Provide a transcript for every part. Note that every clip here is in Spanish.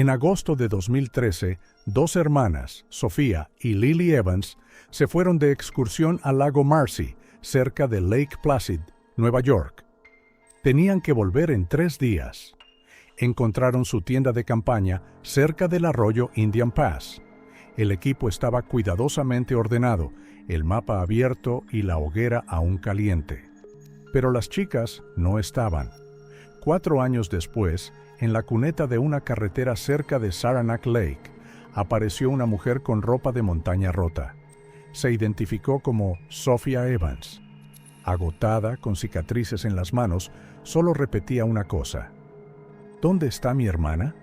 En agosto de 2013, dos hermanas, Sophia y Lily Evans, se fueron de excursión al lago Marcy, cerca de Lake Placid, Nueva York. Tenían que volver en 3 días. Encontraron su tienda de campaña cerca del arroyo Indian Pass. El equipo estaba cuidadosamente ordenado, el mapa abierto y la hoguera aún caliente. Pero las chicas no estaban. 4 años después, en la cuneta de una carretera cerca de Saranac Lake, apareció una mujer con ropa de montaña rota. Se identificó como Sophia Evans. Agotada, con cicatrices en las manos, solo repetía una cosa: ¿dónde está mi hermana?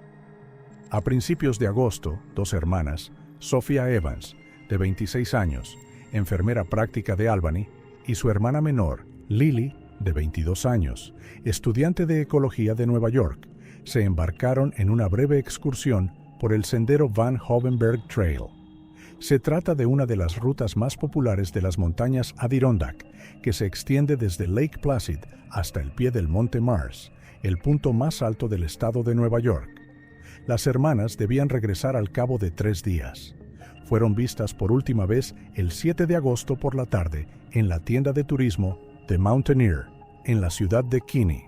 A principios de agosto, 2 hermanas, Sophia Evans, de 26 años, enfermera práctica de Albany, y su hermana menor, Lily, de 22 años, estudiante de ecología de Nueva York, se embarcaron en una breve excursión por el sendero Van Hoevenberg Trail. Se trata de una de las rutas más populares de las montañas Adirondack, que se extiende desde Lake Placid hasta el pie del Monte Mars, el punto más alto del estado de Nueva York. Las hermanas debían regresar al cabo de 3 días. Fueron vistas por última vez el 7 de agosto por la tarde en la tienda de turismo The Mountaineer, en la ciudad de Kinney.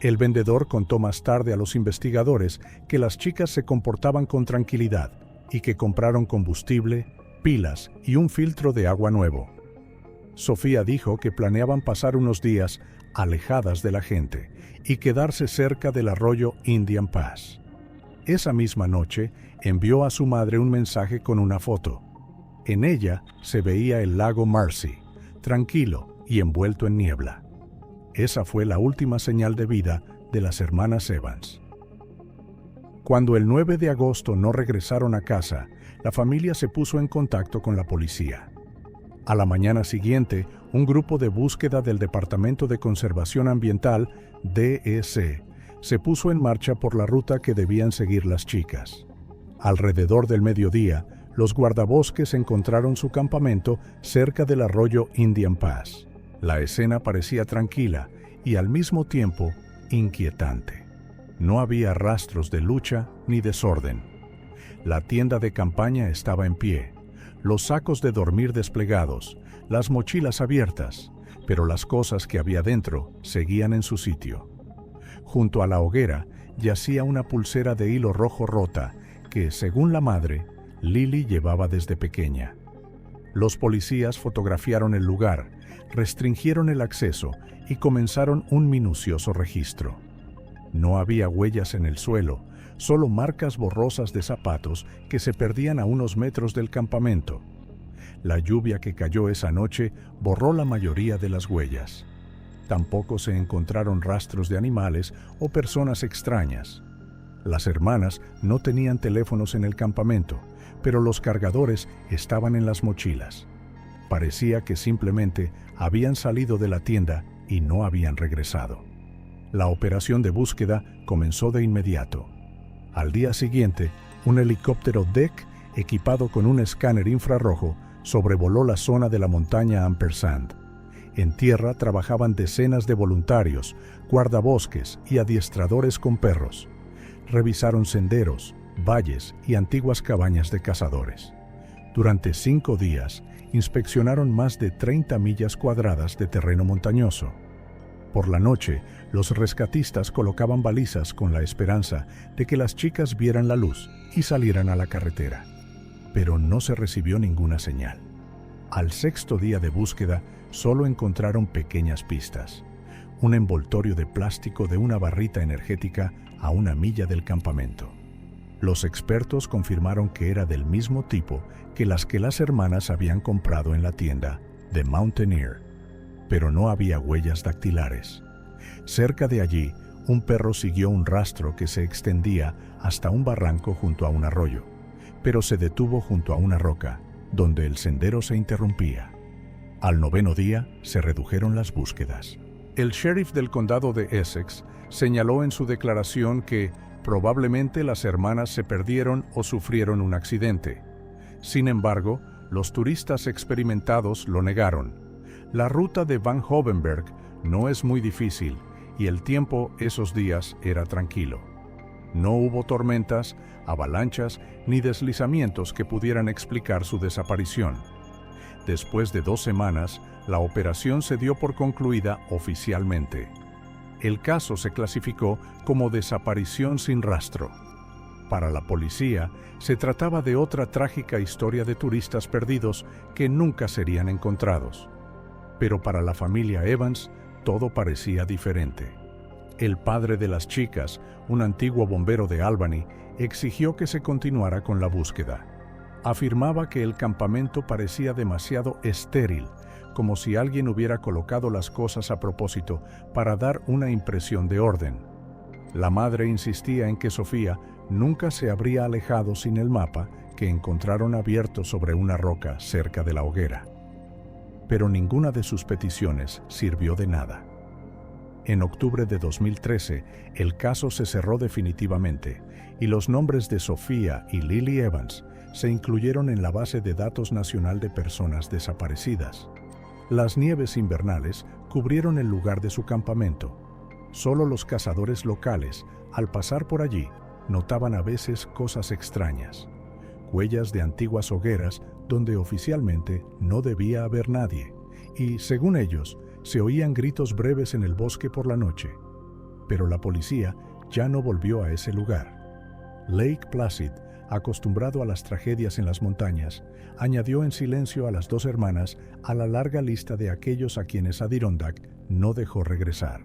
El vendedor contó más tarde a los investigadores que las chicas se comportaban con tranquilidad y que compraron combustible, pilas y un filtro de agua nuevo. Sophia dijo que planeaban pasar unos días alejadas de la gente y quedarse cerca del arroyo Indian Pass. Esa misma noche envió a su madre un mensaje con una foto. En ella se veía el lago Marcy, tranquilo y envuelto en niebla. Esa fue la última señal de vida de las hermanas Evans. Cuando el 9 de agosto no regresaron a casa, la familia se puso en contacto con la policía. A la mañana siguiente, un grupo de búsqueda del Departamento de Conservación Ambiental, DEC, se puso en marcha por la ruta que debían seguir las chicas. Alrededor del mediodía, los guardabosques encontraron su campamento cerca del arroyo Indian Pass. La escena parecía tranquila y al mismo tiempo inquietante. No había rastros de lucha ni desorden. La tienda de campaña estaba en pie, los sacos de dormir desplegados, las mochilas abiertas, pero las cosas que había dentro seguían en su sitio. Junto a la hoguera yacía una pulsera de hilo rojo rota que, según la madre, Lily llevaba desde pequeña. Los policías fotografiaron el lugar, restringieron el acceso y comenzaron un minucioso registro. No había huellas en el suelo, solo marcas borrosas de zapatos que se perdían a unos metros del campamento. La lluvia que cayó esa noche borró la mayoría de las huellas. Tampoco se encontraron rastros de animales o personas extrañas. Las hermanas no tenían teléfonos en el campamento, pero los cargadores estaban en las mochilas. Parecía que simplemente habían salido de la tienda y no habían regresado. La operación de búsqueda comenzó de inmediato. Al día siguiente, un helicóptero DEC equipado con un escáner infrarrojo sobrevoló la zona de la montaña Ampersand. En tierra trabajaban decenas de voluntarios, guardabosques y adiestradores con perros. Revisaron senderos, valles y antiguas cabañas de cazadores. Durante 5 días, inspeccionaron más de 30 millas cuadradas de terreno montañoso. Por la noche, los rescatistas colocaban balizas con la esperanza de que las chicas vieran la luz y salieran a la carretera. Pero no se recibió ninguna señal. Al 6º día de búsqueda, solo encontraron pequeñas pistas. Un envoltorio de plástico de una barrita energética a 1 milla del campamento. Los expertos confirmaron que era del mismo tipo que las hermanas habían comprado en la tienda The Mountaineer, pero no había huellas dactilares. Cerca de allí, un perro siguió un rastro que se extendía hasta un barranco junto a un arroyo, pero se detuvo junto a una roca, donde el sendero se interrumpía. Al 9º día, se redujeron las búsquedas. El sheriff del condado de Essex señaló en su declaración que probablemente las hermanas se perdieron o sufrieron un accidente. Sin embargo, los turistas experimentados lo negaron. La ruta de Van Hoevenberg no es muy difícil y el tiempo esos días era tranquilo. No hubo tormentas, avalanchas ni deslizamientos que pudieran explicar su desaparición. Después de 2 semanas, la operación se dio por concluida oficialmente. El caso se clasificó como desaparición sin rastro. Para la policía, se trataba de otra trágica historia de turistas perdidos que nunca serían encontrados. Pero para la familia Evans, todo parecía diferente. El padre de las chicas, un antiguo bombero de Albany, exigió que se continuara con la búsqueda. Afirmaba que el campamento parecía demasiado estéril, como si alguien hubiera colocado las cosas a propósito para dar una impresión de orden. La madre insistía en que Sofía nunca se habría alejado sin el mapa que encontraron abierto sobre una roca cerca de la hoguera. Pero ninguna de sus peticiones sirvió de nada. En octubre de 2013, el caso se cerró definitivamente y los nombres de Sofía y Lily Evans se incluyeron en la base de datos nacional de personas desaparecidas. Las nieves invernales cubrieron el lugar de su campamento. Solo los cazadores locales, al pasar por allí, notaban a veces cosas extrañas. Huellas de antiguas hogueras donde oficialmente no debía haber nadie, y, según ellos, se oían gritos breves en el bosque por la noche. Pero la policía ya no volvió a ese lugar. Lake Placid, acostumbrado a las tragedias en las montañas, añadió en silencio a las 2 hermanas a la larga lista de aquellos a quienes Adirondack no dejó regresar.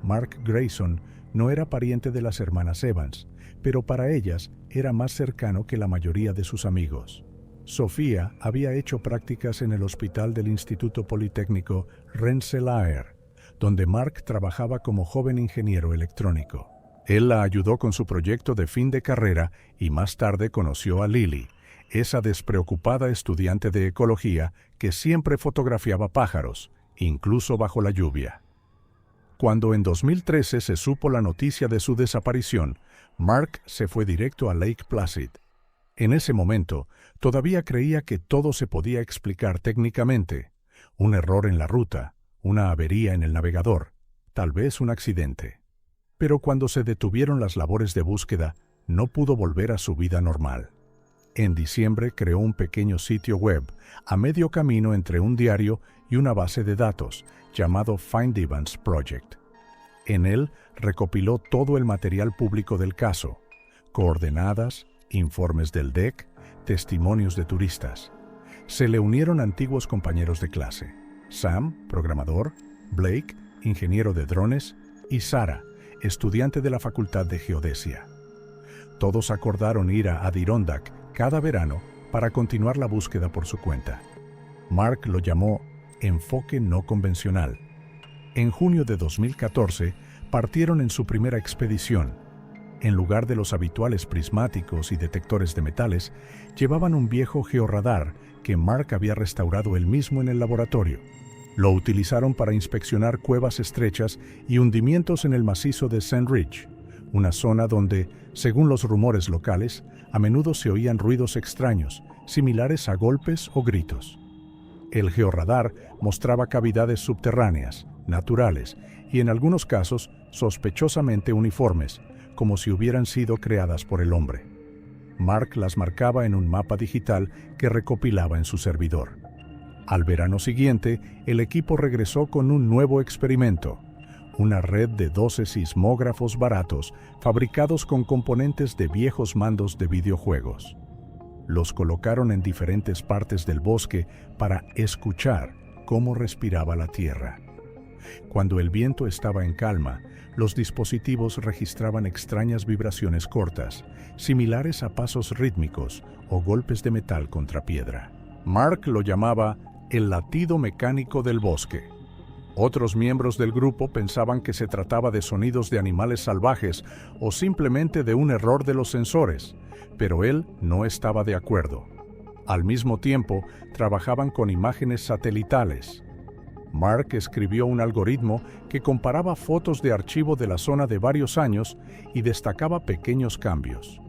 Mark Grayson no era pariente de las hermanas Evans, pero para ellas era más cercano que la mayoría de sus amigos. Sofía había hecho prácticas en el hospital del Instituto Politécnico Rensselaer, donde Mark trabajaba como joven ingeniero electrónico. Él la ayudó con su proyecto de fin de carrera y más tarde conoció a Lily, esa despreocupada estudiante de ecología que siempre fotografiaba pájaros, incluso bajo la lluvia. Cuando en 2013 se supo la noticia de su desaparición, Mark se fue directo a Lake Placid. En ese momento, todavía creía que todo se podía explicar técnicamente. Un error en la ruta, una avería en el navegador, tal vez un accidente. Pero cuando se detuvieron las labores de búsqueda, no pudo volver a su vida normal. En diciembre creó un pequeño sitio web, a medio camino entre un diario y una base de datos, llamado Find Evans Project. En él recopiló todo el material público del caso, coordenadas, informes del DEC, testimonios de turistas. Se le unieron antiguos compañeros de clase, Sam, programador, Blake, ingeniero de drones, y Sarah, estudiante de la Facultad de Geodesia. Todos acordaron ir a Adirondack cada verano para continuar la búsqueda por su cuenta. Mark lo llamó enfoque no convencional. En junio de 2014 partieron en su primera expedición. En lugar de los habituales prismáticos y detectores de metales, llevaban un viejo georradar que Mark había restaurado él mismo en el laboratorio. Lo utilizaron para inspeccionar cuevas estrechas y hundimientos en el macizo de Sand Ridge, una zona donde, según los rumores locales, a menudo se oían ruidos extraños, similares a golpes o gritos. El georradar mostraba cavidades subterráneas, naturales y en algunos casos sospechosamente uniformes, como si hubieran sido creadas por el hombre. Mark las marcaba en un mapa digital que recopilaba en su servidor. Al verano siguiente, el equipo regresó con un nuevo experimento, una red de 12 sismógrafos baratos fabricados con componentes de viejos mandos de videojuegos. Los colocaron en diferentes partes del bosque para escuchar cómo respiraba la tierra. Cuando el viento estaba en calma, los dispositivos registraban extrañas vibraciones cortas, similares a pasos rítmicos o golpes de metal contra piedra. Mark lo llamaba el latido mecánico del bosque. Otros miembros del grupo pensaban que se trataba de sonidos de animales salvajes o simplemente de un error de los sensores, pero él no estaba de acuerdo. Al mismo tiempo, trabajaban con imágenes satelitales. Mark escribió un algoritmo que comparaba fotos de archivo de la zona de varios años y destacaba pequeños cambios.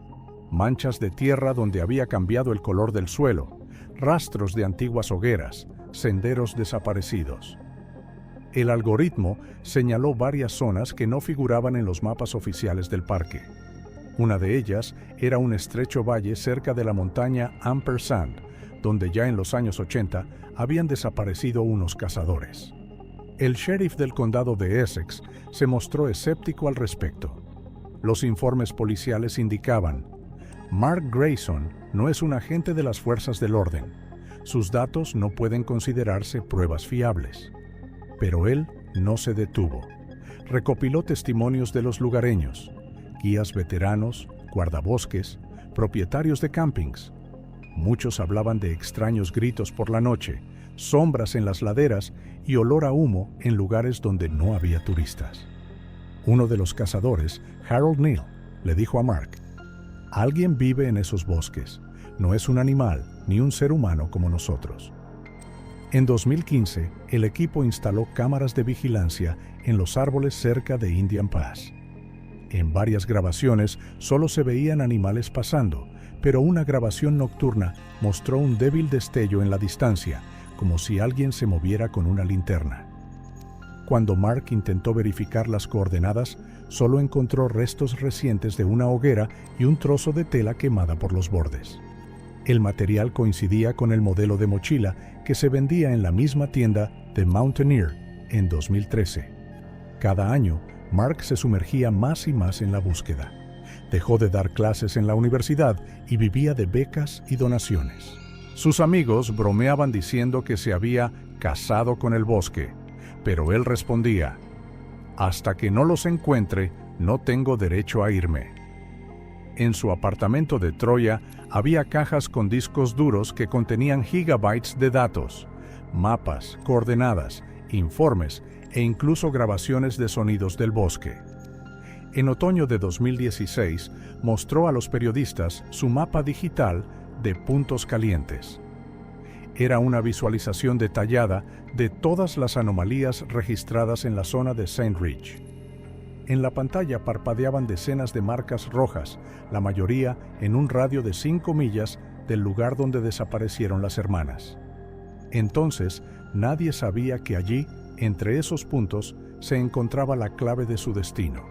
Manchas de tierra donde había cambiado el color del suelo, rastros de antiguas hogueras, senderos desaparecidos. El algoritmo señaló varias zonas que no figuraban en los mapas oficiales del parque. Una de ellas era un estrecho valle cerca de la montaña Ampersand, donde ya en los años 80 habían desaparecido unos cazadores. El sheriff del condado de Essex se mostró escéptico al respecto. Los informes policiales indicaban: Mark Grayson no es un agente de las fuerzas del orden. Sus datos no pueden considerarse pruebas fiables. Pero él no se detuvo. Recopiló testimonios de los lugareños, guías veteranos, guardabosques, propietarios de campings. Muchos hablaban de extraños gritos por la noche, sombras en las laderas y olor a humo en lugares donde no había turistas. Uno de los cazadores, Harold Neal, le dijo a Mark: «Alguien vive en esos bosques. No es un animal ni un ser humano como nosotros». En 2015, el equipo instaló cámaras de vigilancia en los árboles cerca de Indian Pass. En varias grabaciones solo se veían animales pasando, pero una grabación nocturna mostró un débil destello en la distancia, como si alguien se moviera con una linterna. Cuando Mark intentó verificar las coordenadas, solo encontró restos recientes de una hoguera y un trozo de tela quemada por los bordes. El material coincidía con el modelo de mochila que se vendía en la misma tienda de Mountaineer en 2013. Cada año, Mark se sumergía más y más en la búsqueda. Dejó de dar clases en la universidad y vivía de becas y donaciones. Sus amigos bromeaban diciendo que se había casado con el bosque, pero él respondía: «Hasta que no los encuentre, no tengo derecho a irme». En su apartamento de Troya había cajas con discos duros que contenían gigabytes de datos, mapas, coordenadas, informes e incluso grabaciones de sonidos del bosque. En otoño de 2016 mostró a los periodistas su mapa digital de puntos calientes. Era una visualización detallada de todas las anomalías registradas en la zona de St. Ridge. En la pantalla parpadeaban decenas de marcas rojas, la mayoría en un radio de 5 millas del lugar donde desaparecieron las hermanas. Entonces, nadie sabía que allí, entre esos puntos, se encontraba la clave de su destino.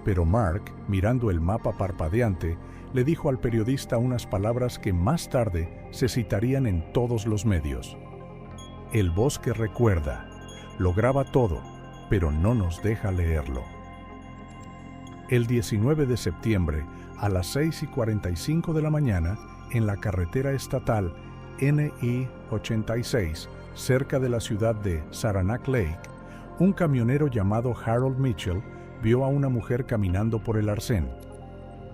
Pero Mark, mirando el mapa parpadeante, le dijo al periodista unas palabras que más tarde se citarían en todos los medios. «El bosque recuerda, lo graba todo, pero no nos deja leerlo». El 19 de septiembre, a las 6:45 de la mañana, en la carretera estatal NI 86, cerca de la ciudad de Saranac Lake, un camionero llamado Harold Mitchell vio a una mujer caminando por el arcén.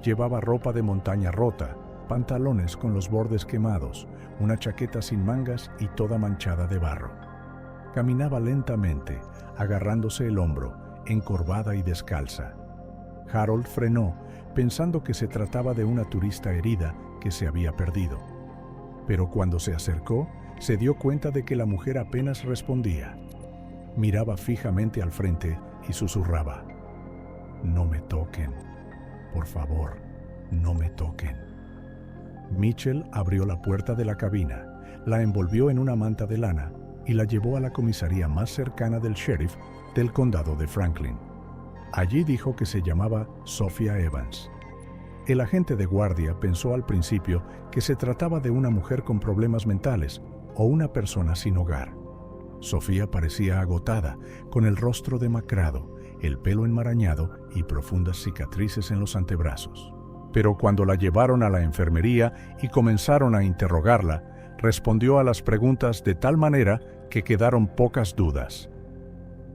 Llevaba ropa de montaña rota, pantalones con los bordes quemados, una chaqueta sin mangas y toda manchada de barro. Caminaba lentamente, agarrándose el hombro, encorvada y descalza. Harold frenó, pensando que se trataba de una turista herida que se había perdido. Pero cuando se acercó, se dio cuenta de que la mujer apenas respondía. Miraba fijamente al frente y susurraba: «No me toquen. Por favor, no me toquen». Mitchell abrió la puerta de la cabina, la envolvió en una manta de lana y la llevó a la comisaría más cercana del sheriff del condado de Franklin. Allí dijo que se llamaba Sophia Evans. El agente de guardia pensó al principio que se trataba de una mujer con problemas mentales o una persona sin hogar. Sophia parecía agotada, con el rostro demacrado, el pelo enmarañado y profundas cicatrices en los antebrazos. Pero cuando la llevaron a la enfermería y comenzaron a interrogarla, respondió a las preguntas de tal manera que quedaron pocas dudas.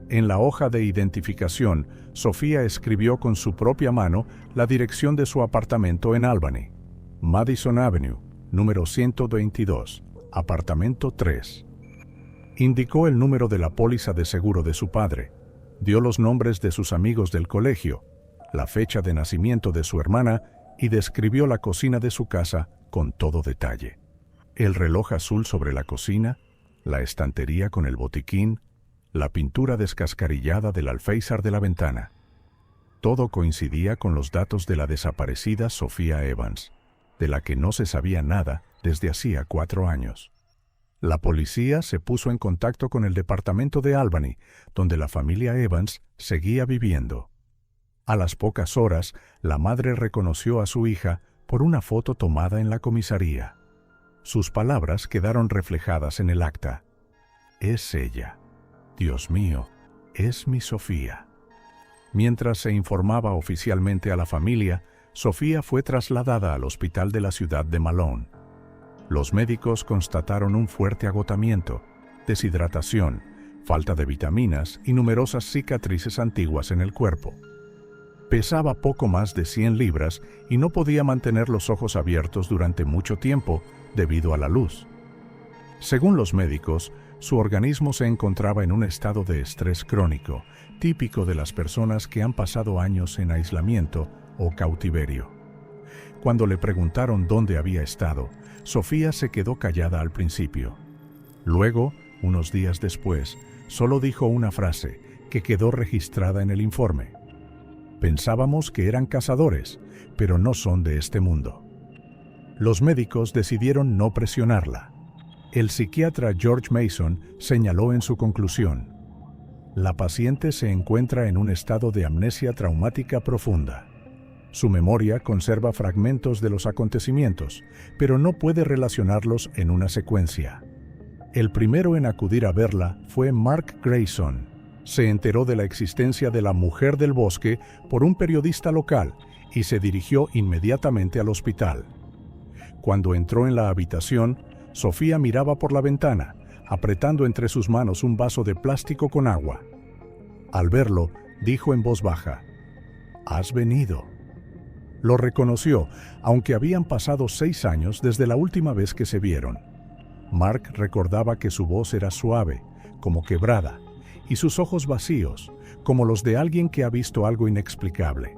En la hoja de identificación, Sophia escribió con su propia mano la dirección de su apartamento en Albany: Madison Avenue, número 122, apartamento 3. Indicó el número de la póliza de seguro de su padre, dio los nombres de sus amigos del colegio, la fecha de nacimiento de su hermana y describió la cocina de su casa con todo detalle. El reloj azul sobre la cocina, la estantería con el botiquín, la pintura descascarillada del alféizar de la ventana. Todo coincidía con los datos de la desaparecida Sophia Evans, de la que no se sabía nada desde hacía 4 años. La policía se puso en contacto con el departamento de Albany, donde la familia Evans seguía viviendo. A las pocas horas, la madre reconoció a su hija por una foto tomada en la comisaría. Sus palabras quedaron reflejadas en el acta. Es ella. Dios mío, es mi Sofía. Mientras se informaba oficialmente a la familia, Sofía fue trasladada al hospital de la ciudad de Malone. Los médicos constataron un fuerte agotamiento, deshidratación, falta de vitaminas y numerosas cicatrices antiguas en el cuerpo. Pesaba poco más de 100 libras y no podía mantener los ojos abiertos durante mucho tiempo debido a la luz. Según los médicos, su organismo se encontraba en un estado de estrés crónico, típico de las personas que han pasado años en aislamiento o cautiverio. Cuando le preguntaron dónde había estado, Sofía se quedó callada al principio. Luego, unos días después, solo dijo una frase que quedó registrada en el informe. Pensábamos que eran cazadores, pero no son de este mundo. Los médicos decidieron no presionarla. El psiquiatra George Mason señaló en su conclusión: la paciente se encuentra en un estado de amnesia traumática profunda. Su memoria conserva fragmentos de los acontecimientos, pero no puede relacionarlos en una secuencia. El primero en acudir a verla fue Mark Grayson. Se enteró de la existencia de la mujer del bosque por un periodista local y se dirigió inmediatamente al hospital. Cuando entró en la habitación, Sofía miraba por la ventana, apretando entre sus manos un vaso de plástico con agua. Al verlo, dijo en voz baja: «¿Has venido?». Lo reconoció, aunque habían pasado 6 años desde la última vez que se vieron. Mark recordaba que su voz era suave, como quebrada, y sus ojos vacíos, como los de alguien que ha visto algo inexplicable.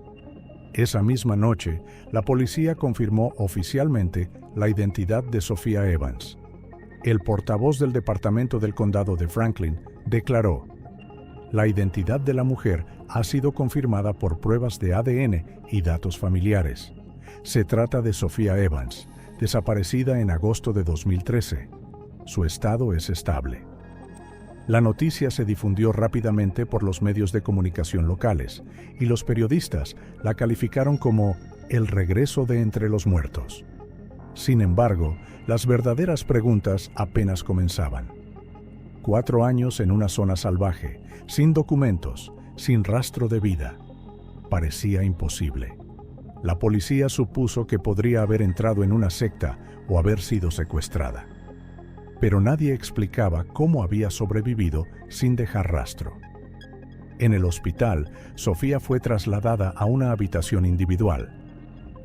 Esa misma noche, la policía confirmó oficialmente la identidad de Sofía Evans. El portavoz del Departamento del Condado de Franklin declaró: la identidad de la mujer ha sido confirmada por pruebas de ADN y datos familiares. Se trata de Sofía Evans, desaparecida en agosto de 2013. Su estado es estable. La noticia se difundió rápidamente por los medios de comunicación locales, y los periodistas la calificaron como el regreso de entre los muertos. Sin embargo, las verdaderas preguntas apenas comenzaban. 4 años en una zona salvaje, sin documentos, sin rastro de vida. Parecía imposible. La policía supuso que podría haber entrado en una secta o haber sido secuestrada. Pero nadie explicaba cómo había sobrevivido sin dejar rastro. En el hospital, Sofía fue trasladada a una habitación individual.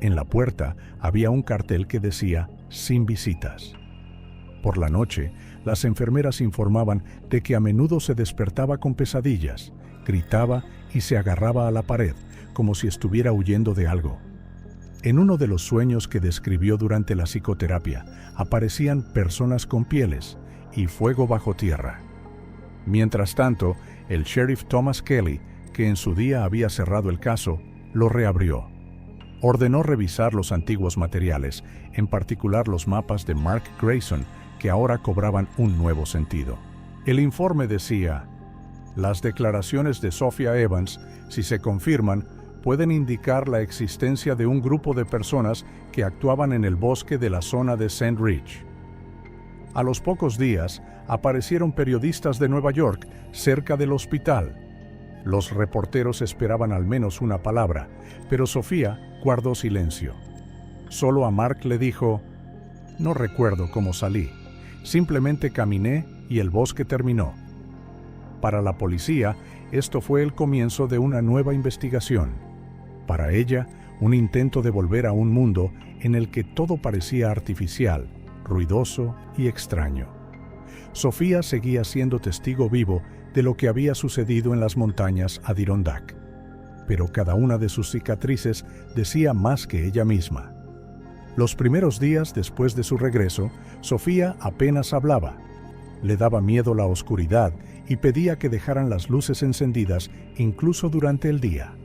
En la puerta había un cartel que decía «Sin visitas». Por la noche, las enfermeras informaban de que a menudo se despertaba con pesadillas, gritaba y se agarraba a la pared, como si estuviera huyendo de algo. En uno de los sueños que describió durante la psicoterapia, aparecían personas con pieles y fuego bajo tierra. Mientras tanto, el sheriff Thomas Kelly, que en su día había cerrado el caso, lo reabrió. Ordenó revisar los antiguos materiales, en particular los mapas de Mark Grayson, que ahora cobraban un nuevo sentido. El informe decía: las declaraciones de Sofía Evans, si se confirman, pueden indicar la existencia de un grupo de personas que actuaban en el bosque de la zona de St. Rich. A los pocos días, aparecieron periodistas de Nueva York cerca del hospital. Los reporteros esperaban al menos una palabra, pero Sofía guardó silencio. Solo a Mark le dijo: «No recuerdo cómo salí. Simplemente caminé y el bosque terminó». Para la policía, esto fue el comienzo de una nueva investigación. Para ella, un intento de volver a un mundo en el que todo parecía artificial, ruidoso y extraño. Sofía seguía siendo testigo vivo de lo que había sucedido en las montañas Adirondack, pero cada una de sus cicatrices decía más que ella misma. Los primeros días después de su regreso, Sofía apenas hablaba. Le daba miedo la oscuridad y pedía que dejaran las luces encendidas incluso durante el día.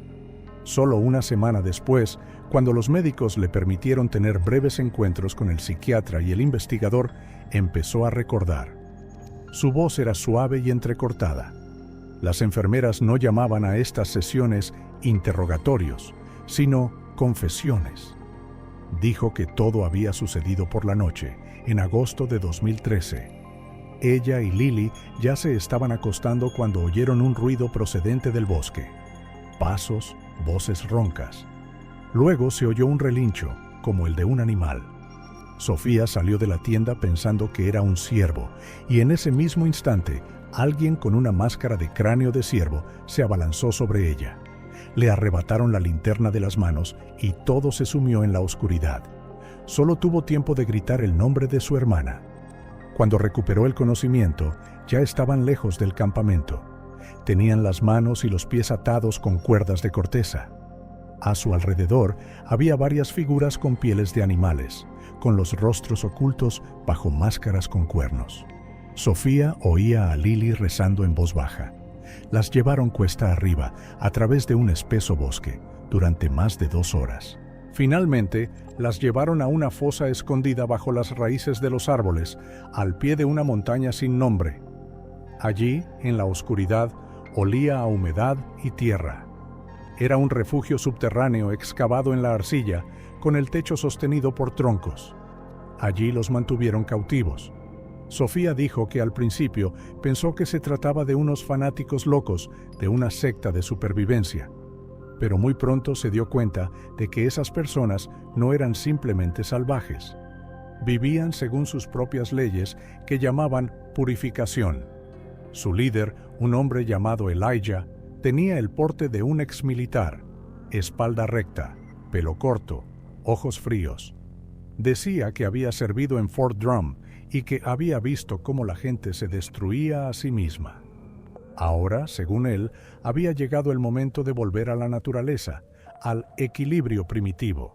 Solo una semana después, cuando los médicos le permitieron tener breves encuentros con el psiquiatra y el investigador, empezó a recordar. Su voz era suave y entrecortada. Las enfermeras no llamaban a estas sesiones interrogatorios, sino confesiones. Dijo que todo había sucedido por la noche, en agosto de 2013. Ella y Lily ya se estaban acostando cuando oyeron un ruido procedente del bosque. Pasos, voces roncas. Luego se oyó un relincho, como el de un animal. Sofía salió de la tienda pensando que era un ciervo, y en ese mismo instante, alguien con una máscara de cráneo de ciervo se abalanzó sobre ella. Le arrebataron la linterna de las manos y todo se sumió en la oscuridad. Solo tuvo tiempo de gritar el nombre de su hermana. Cuando recuperó el conocimiento, ya estaban lejos del campamento. Tenían las manos y los pies atados con cuerdas de corteza. A su alrededor había varias figuras con pieles de animales, con los rostros ocultos bajo máscaras con cuernos. Sofía oía a Lily rezando en voz baja. Las llevaron cuesta arriba, a través de un espeso bosque, durante más de 2 horas. Finalmente, las llevaron a una fosa escondida bajo las raíces de los árboles, al pie de una montaña sin nombre. Allí, en la oscuridad, olía a humedad y tierra. Era un refugio subterráneo excavado en la arcilla, con el techo sostenido por troncos. Allí los mantuvieron cautivos. Sofía dijo que al principio pensó que se trataba de unos fanáticos locos de una secta de supervivencia, pero muy pronto se dio cuenta de que esas personas no eran simplemente salvajes. Vivían según sus propias leyes que llamaban purificación. Su líder, un hombre llamado Elijah, tenía el porte de un exmilitar, espalda recta, pelo corto, ojos fríos. Decía que había servido en Fort Drum y que había visto cómo la gente se destruía a sí misma. Ahora, según él, había llegado el momento de volver a la naturaleza, al equilibrio primitivo.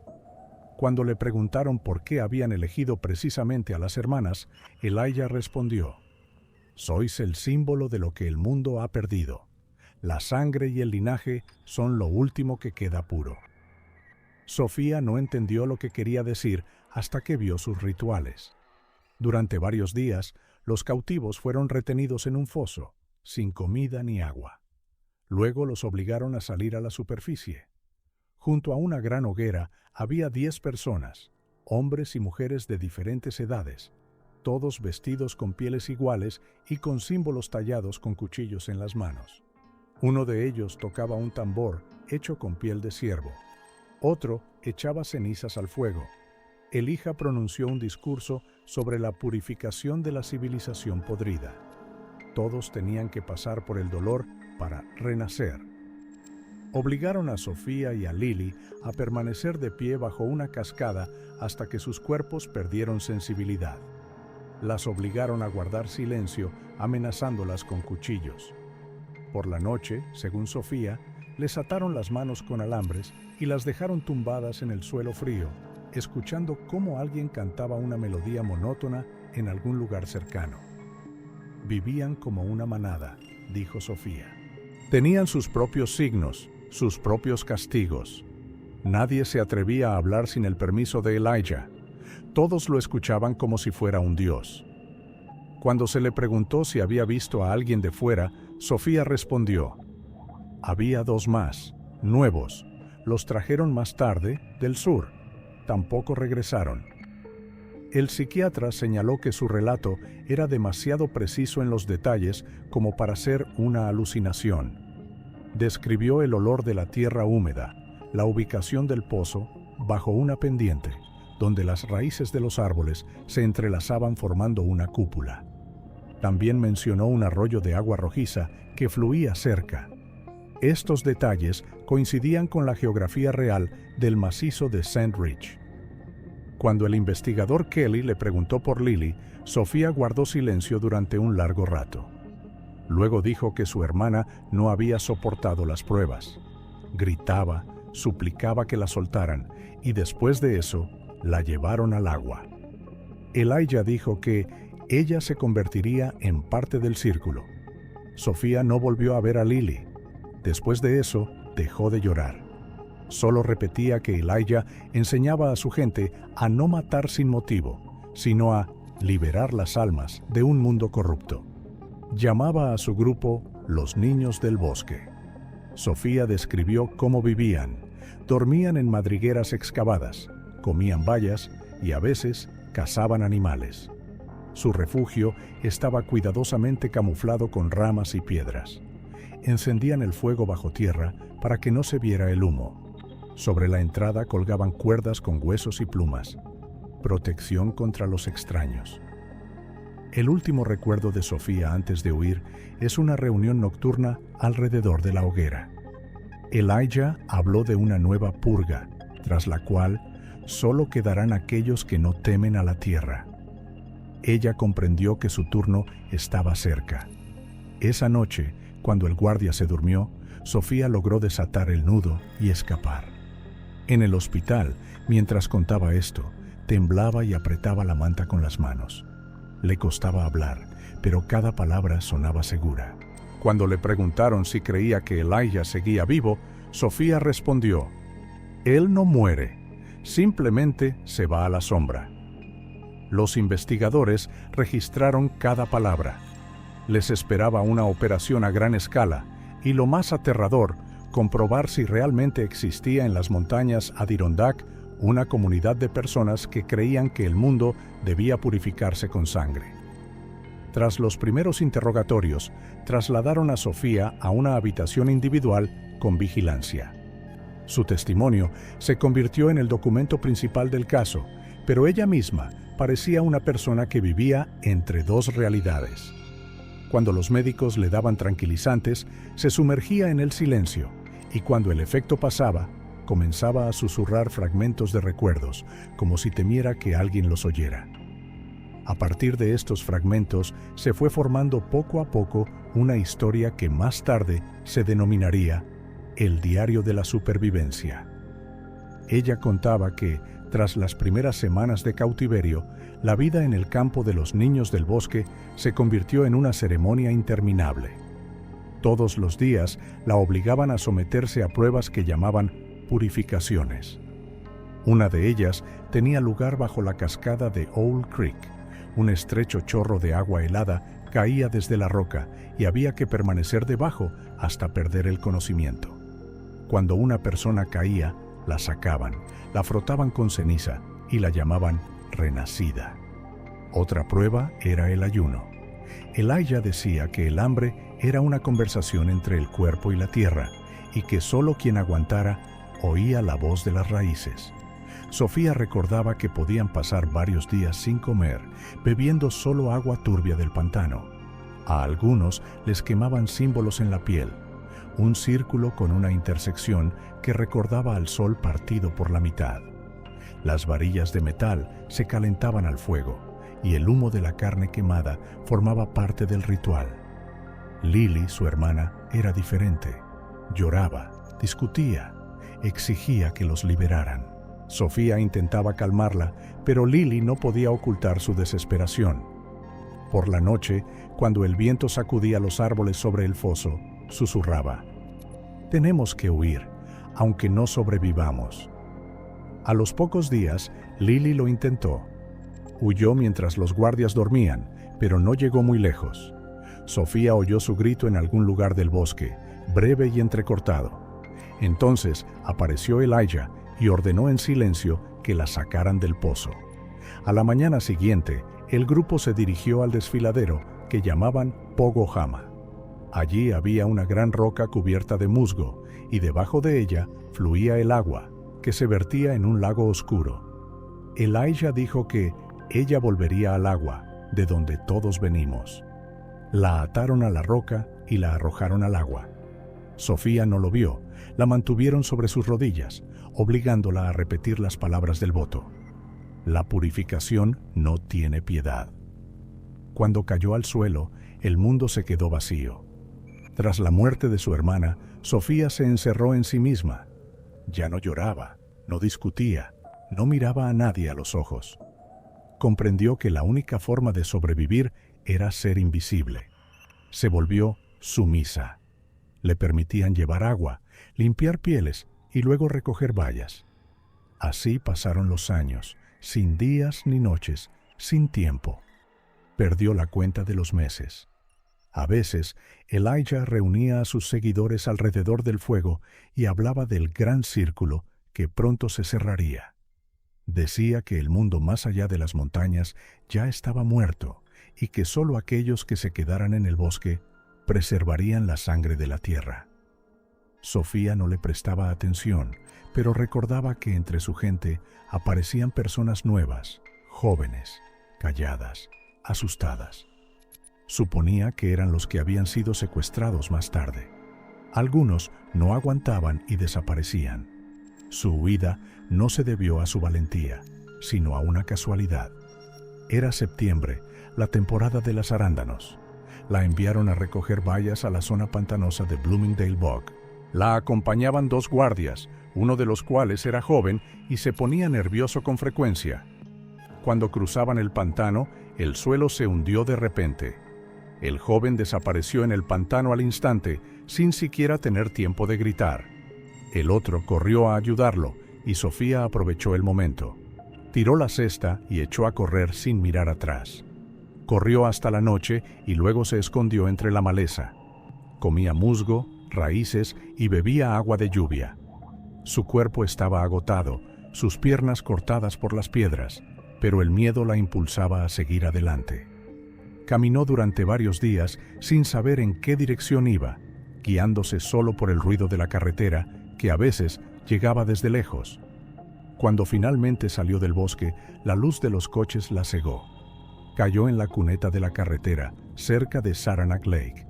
Cuando le preguntaron por qué habían elegido precisamente a las hermanas, Elijah respondió: «Sois el símbolo de lo que el mundo ha perdido. La sangre y el linaje son lo último que queda puro». Sofía no entendió lo que quería decir hasta que vio sus rituales. Durante varios días, los cautivos fueron retenidos en un foso, sin comida ni agua. Luego los obligaron a salir a la superficie. Junto a una gran hoguera había 10 personas, hombres y mujeres de diferentes edades, todos vestidos con pieles iguales y con símbolos tallados con cuchillos en las manos. Uno de ellos tocaba un tambor hecho con piel de ciervo. Otro echaba cenizas al fuego. Elijah pronunció un discurso sobre la purificación de la civilización podrida. Todos tenían que pasar por el dolor para renacer. Obligaron a Sofía y a Lily a permanecer de pie bajo una cascada hasta que sus cuerpos perdieron sensibilidad. Las obligaron a guardar silencio, amenazándolas con cuchillos. Por la noche, según Sofía, les ataron las manos con alambres y las dejaron tumbadas en el suelo frío, escuchando cómo alguien cantaba una melodía monótona en algún lugar cercano. Vivían como una manada, dijo Sofía. Tenían sus propios signos, sus propios castigos. Nadie se atrevía a hablar sin el permiso de Elijah. Todos lo escuchaban como si fuera un dios. Cuando se le preguntó si había visto a alguien de fuera, Sofía respondió: «Había 2 más, nuevos. Los trajeron más tarde, del sur. Tampoco regresaron». El psiquiatra señaló que su relato era demasiado preciso en los detalles como para ser una alucinación. Describió el olor de la tierra húmeda, la ubicación del pozo, bajo una pendiente, donde las raíces de los árboles se entrelazaban formando una cúpula. También mencionó un arroyo de agua rojiza que fluía cerca. Estos detalles coincidían con la geografía real del macizo de Sand Ridge. Cuando el investigador Kelly le preguntó por Lily, Sofía guardó silencio durante un largo rato. Luego dijo que su hermana no había soportado las pruebas. Gritaba, suplicaba que la soltaran, y después de eso, la llevaron al agua. Elijah dijo que ella se convertiría en parte del círculo. Sofía no volvió a ver a Lily. Después de eso, dejó de llorar. Solo repetía que Elijah enseñaba a su gente a no matar sin motivo, sino a liberar las almas de un mundo corrupto. Llamaba a su grupo los niños del bosque. Sofía describió cómo vivían. Dormían en madrigueras excavadas, comían bayas y a veces cazaban animales. Su refugio estaba cuidadosamente camuflado con ramas y piedras. Encendían el fuego bajo tierra para que no se viera el humo. Sobre la entrada colgaban cuerdas con huesos y plumas. Protección contra los extraños. El último recuerdo de Sofía antes de huir es una reunión nocturna alrededor de la hoguera. Elijah habló de una nueva purga, tras la cual solo quedarán aquellos que no temen a la tierra. Ella comprendió que su turno estaba cerca. Esa noche, cuando el guardia se durmió, Sofía logró desatar el nudo y escapar. En el hospital, mientras contaba esto, temblaba y apretaba la manta con las manos. Le costaba hablar, pero cada palabra sonaba segura. Cuando le preguntaron si creía que Elijah seguía vivo, Sofía respondió: «Él no muere, simplemente se va a la sombra». Los investigadores registraron cada palabra. Les esperaba una operación a gran escala y, lo más aterrador, comprobar si realmente existía en las montañas Adirondack una comunidad de personas que creían que el mundo debía purificarse con sangre. Tras los primeros interrogatorios, trasladaron a Sofía a una habitación individual con vigilancia. Su testimonio se convirtió en el documento principal del caso, pero ella misma parecía una persona que vivía entre dos realidades. Cuando los médicos le daban tranquilizantes, se sumergía en el silencio, y cuando el efecto pasaba, comenzaba a susurrar fragmentos de recuerdos, como si temiera que alguien los oyera. A partir de estos fragmentos se fue formando poco a poco una historia que más tarde se denominaría El Diario de la Supervivencia. Ella contaba que, tras las primeras semanas de cautiverio, la vida en el campo de los niños del bosque se convirtió en una ceremonia interminable. Todos los días la obligaban a someterse a pruebas que llamaban purificaciones. Una de ellas tenía lugar bajo la cascada de Owl Creek. Un estrecho chorro de agua helada caía desde la roca y había que permanecer debajo hasta perder el conocimiento. Cuando una persona caía, la sacaban, la frotaban con ceniza y la llamaban renacida. Otra prueba era el ayuno. Elijah decía que el hambre era una conversación entre el cuerpo y la tierra y que solo quien aguantara oía la voz de las raíces. Sofía recordaba que podían pasar varios días sin comer, bebiendo solo agua turbia del pantano. A algunos les quemaban símbolos en la piel, un círculo con una intersección que recordaba al sol partido por la mitad. Las varillas de metal se calentaban al fuego, y el humo de la carne quemada formaba parte del ritual. Lily, su hermana, era diferente. Lloraba, discutía, exigía que los liberaran. Sofía intentaba calmarla, pero Lily no podía ocultar su desesperación. Por la noche, cuando el viento sacudía los árboles sobre el foso, susurraba: «Tenemos que huir, aunque no sobrevivamos». A los pocos días, Lily lo intentó. Huyó mientras los guardias dormían, pero no llegó muy lejos. Sofía oyó su grito en algún lugar del bosque, breve y entrecortado. Entonces apareció Elijah y ordenó en silencio que la sacaran del pozo. A la mañana siguiente, el grupo se dirigió al desfiladero que llamaban Pogo Hama. Allí había una gran roca cubierta de musgo y debajo de ella fluía el agua, que se vertía en un lago oscuro. Elijah dijo que ella volvería al agua, de donde todos venimos. La ataron a la roca y la arrojaron al agua. Sofía no lo vio, la mantuvieron sobre sus rodillas, obligándola a repetir las palabras del voto. La purificación no tiene piedad. Cuando cayó al suelo, el mundo se quedó vacío. Tras la muerte de su hermana, Sofía se encerró en sí misma. Ya no lloraba, no discutía, no miraba a nadie a los ojos. Comprendió que la única forma de sobrevivir era ser invisible. Se volvió sumisa. Le permitían llevar agua, limpiar pieles y luego recoger bayas. Así pasaron los años, sin días ni noches, sin tiempo. Perdió la cuenta de los meses. A veces, Elijah reunía a sus seguidores alrededor del fuego y hablaba del gran círculo que pronto se cerraría. Decía que el mundo más allá de las montañas ya estaba muerto y que solo aquellos que se quedaran en el bosque preservarían la sangre de la tierra. Sofía no le prestaba atención, pero recordaba que entre su gente aparecían personas nuevas, jóvenes, calladas, asustadas. Suponía que eran los que habían sido secuestrados más tarde. Algunos no aguantaban y desaparecían. Su huida no se debió a su valentía, sino a una casualidad. Era septiembre, la temporada de las arándanos. La enviaron a recoger bayas a la zona pantanosa de Bloomingdale Bog. La acompañaban 2 guardias, uno de los cuales era joven y se ponía nervioso con frecuencia. Cuando cruzaban el pantano, el suelo se hundió de repente. El joven desapareció en el pantano al instante, sin siquiera tener tiempo de gritar. El otro corrió a ayudarlo, y Sofía aprovechó el momento. Tiró la cesta y echó a correr sin mirar atrás. Corrió hasta la noche y luego se escondió entre la maleza. Comía musgo, raíces y bebía agua de lluvia. Su cuerpo estaba agotado, sus piernas cortadas por las piedras, pero el miedo la impulsaba a seguir adelante. Caminó durante varios días sin saber en qué dirección iba, guiándose solo por el ruido de la carretera, que a veces llegaba desde lejos. Cuando finalmente salió del bosque, la luz de los coches la cegó. Cayó en la cuneta de la carretera, cerca de Saranac Lake.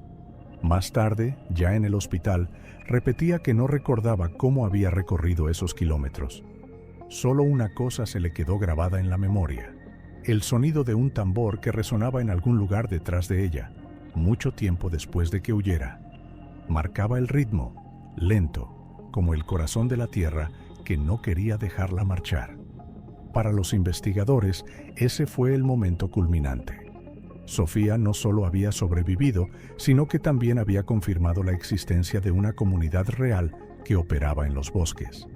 Más tarde, ya en el hospital, repetía que no recordaba cómo había recorrido esos kilómetros. Solo una cosa se le quedó grabada en la memoria: el sonido de un tambor que resonaba en algún lugar detrás de ella, mucho tiempo después de que huyera. Marcaba el ritmo, lento, como el corazón de la tierra que no quería dejarla marchar. Para los investigadores, ese fue el momento culminante. Sofía no solo había sobrevivido, sino que también había confirmado la existencia de una comunidad real que operaba en los bosques.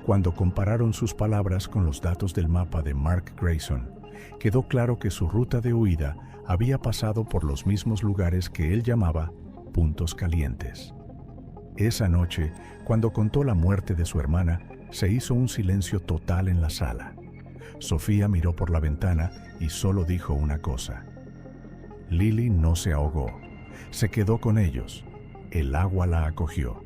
Cuando compararon sus palabras con los datos del mapa de Mark Grayson, quedó claro que su ruta de huida había pasado por los mismos lugares que él llamaba puntos calientes. Esa noche, cuando contó la muerte de su hermana, se hizo un silencio total en la sala. Sofía miró por la ventana y solo dijo una cosa: Lily no se ahogó, se quedó con ellos. El agua la acogió.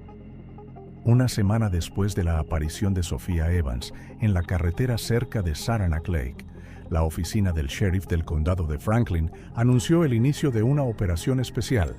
Una semana después de la aparición de Sofía Evans en la carretera cerca de Saranac Lake, la oficina del sheriff del condado de Franklin anunció el inicio de una operación especial.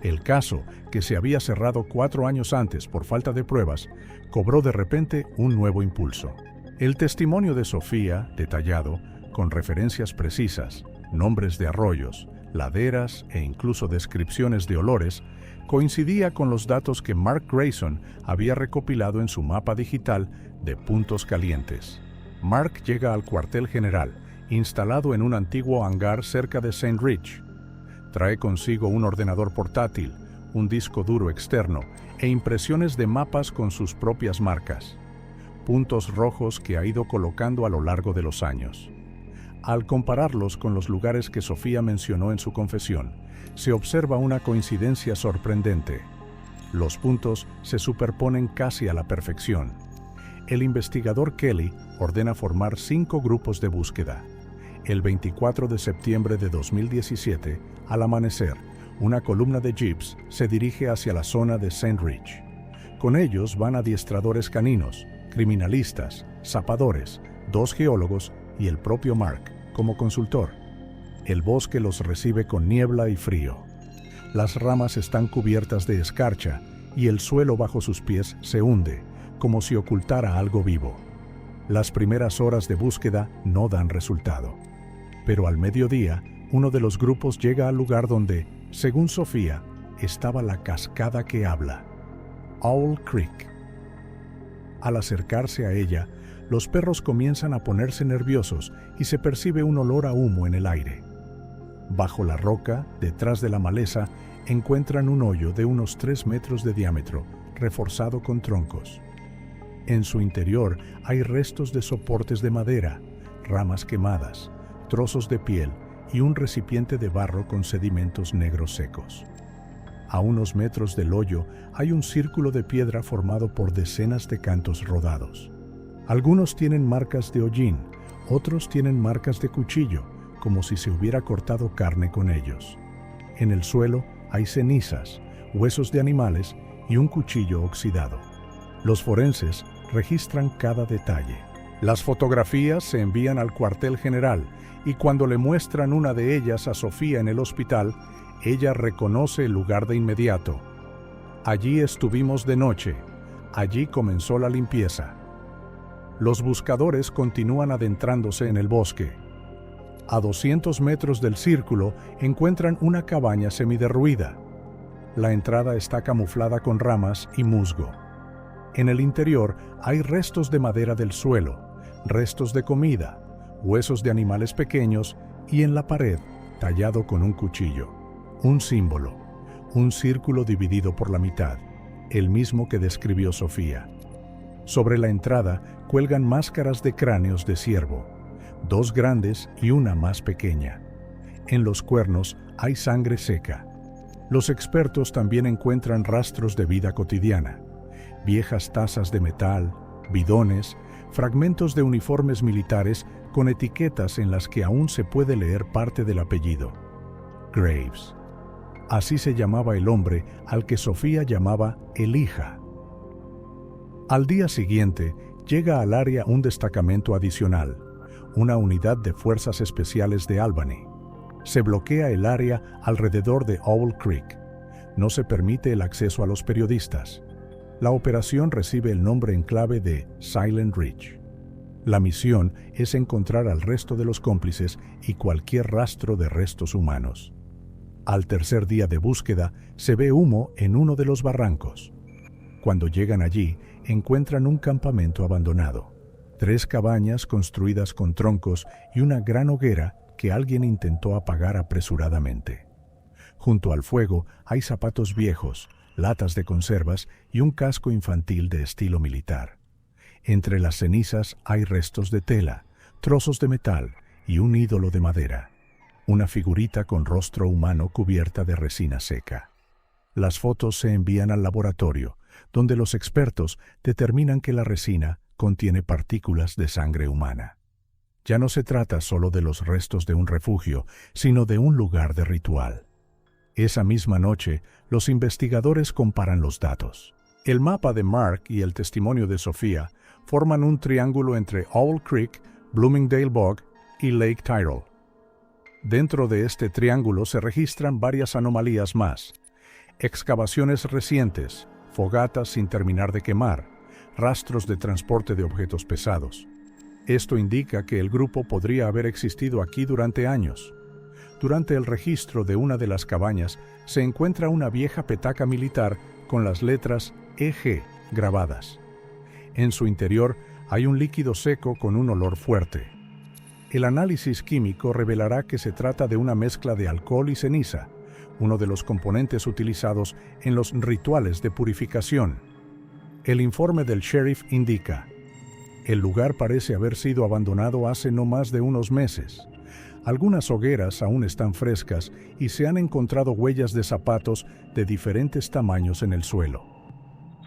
El caso, que se había cerrado 4 años antes por falta de pruebas, cobró de repente un nuevo impulso. El testimonio de Sofía, detallado, con referencias precisas, nombres de arroyos, laderas e incluso descripciones de olores, coincidía con los datos que Mark Grayson había recopilado en su mapa digital de puntos calientes. Mark llega al cuartel general, instalado en un antiguo hangar cerca de St. Rich. Trae consigo un ordenador portátil, un disco duro externo e impresiones de mapas con sus propias marcas, puntos rojos que ha ido colocando a lo largo de los años. Al compararlos con los lugares que Sofía mencionó en su confesión, se observa una coincidencia sorprendente. Los puntos se superponen casi a la perfección. El investigador Kelly ordena formar 5 grupos de búsqueda. El 24 de septiembre de 2017, al amanecer, una columna de jeeps se dirige hacia la zona de St. Rich. Con ellos van adiestradores caninos, criminalistas, zapadores, 2 geólogos y el propio Mark, como consultor. El bosque los recibe con niebla y frío. Las ramas están cubiertas de escarcha y el suelo bajo sus pies se hunde, como si ocultara algo vivo. Las primeras horas de búsqueda no dan resultado. Pero al mediodía, uno de los grupos llega al lugar donde, según Sofía, estaba la cascada que habla, Owl Creek. Al acercarse a ella, los perros comienzan a ponerse nerviosos y se percibe un olor a humo en el aire. Bajo la roca, detrás de la maleza, encuentran un hoyo de unos 3 metros de diámetro, reforzado con troncos. En su interior hay restos de soportes de madera, ramas quemadas, trozos de piel y un recipiente de barro con sedimentos negros secos. A unos metros del hoyo hay un círculo de piedra formado por decenas de cantos rodados. Algunos tienen marcas de hollín, otros tienen marcas de cuchillo, como si se hubiera cortado carne con ellos. En el suelo hay cenizas, huesos de animales y un cuchillo oxidado. Los forenses registran cada detalle. Las fotografías se envían al cuartel general y cuando le muestran una de ellas a Sofía en el hospital, ella reconoce el lugar de inmediato. Allí estuvimos de noche, allí comenzó la limpieza. Los buscadores continúan adentrándose en el bosque. A 200 metros del círculo encuentran una cabaña semiderruida. La entrada está camuflada con ramas y musgo. En el interior hay restos de madera del suelo, restos de comida, huesos de animales pequeños y en la pared, tallado con un cuchillo, un símbolo, un círculo dividido por la mitad, el mismo que describió Sofía. Sobre la entrada cuelgan máscaras de cráneos de ciervo, 2 grandes y una más pequeña. En los cuernos hay sangre seca. Los expertos también encuentran rastros de vida cotidiana, viejas tazas de metal, bidones, fragmentos de uniformes militares con etiquetas en las que aún se puede leer parte del apellido: Graves. Así se llamaba el hombre al que Sofía llamaba Elijah. Al día siguiente, llega al área un destacamento adicional, una unidad de fuerzas especiales de Albany. Se bloquea el área alrededor de Owl Creek. No se permite el acceso a los periodistas. La operación recibe el nombre en clave de Silent Ridge. La misión es encontrar al resto de los cómplices y cualquier rastro de restos humanos. Al tercer día de búsqueda, se ve humo en uno de los barrancos. Cuando llegan allí, encuentran un campamento abandonado, 3 cabañas construidas con troncos y una gran hoguera que alguien intentó apagar apresuradamente. Junto al fuego hay zapatos viejos, latas de conservas y un casco infantil de estilo militar. Entre las cenizas hay restos de tela, trozos de metal y un ídolo de madera, una figurita con rostro humano cubierta de resina seca. Las fotos se envían al laboratorio, donde los expertos determinan que la resina contiene partículas de sangre humana. Ya no se trata solo de los restos de un refugio, sino de un lugar de ritual. Esa misma noche, los investigadores comparan los datos. El mapa de Mark y el testimonio de Sofía forman un triángulo entre Owl Creek, Bloomingdale Bog y Lake Tyrrell. Dentro de este triángulo se registran varias anomalías más: excavaciones recientes, fogatas sin terminar de quemar, rastros de transporte de objetos pesados. Esto indica que el grupo podría haber existido aquí durante años. Durante el registro de una de las cabañas se encuentra una vieja petaca militar con las letras EG grabadas. En su interior hay un líquido seco con un olor fuerte. El análisis químico revelará que se trata de una mezcla de alcohol y ceniza, uno de los componentes utilizados en los rituales de purificación. El informe del sheriff indica: el lugar parece haber sido abandonado hace no más de unos meses. Algunas hogueras aún están frescas y se han encontrado huellas de zapatos de diferentes tamaños en el suelo.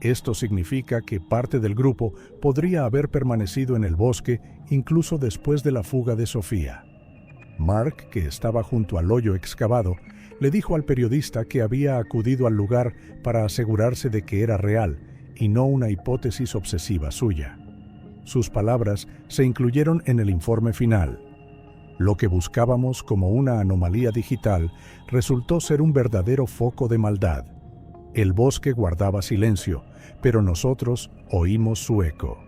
Esto significa que parte del grupo podría haber permanecido en el bosque incluso después de la fuga de Sofía. Mark, que estaba junto al hoyo excavado, le dijo al periodista que había acudido al lugar para asegurarse de que era real y no una hipótesis obsesiva suya. Sus palabras se incluyeron en el informe final. Lo que buscábamos como una anomalía digital resultó ser un verdadero foco de maldad. El bosque guardaba silencio, pero nosotros oímos su eco.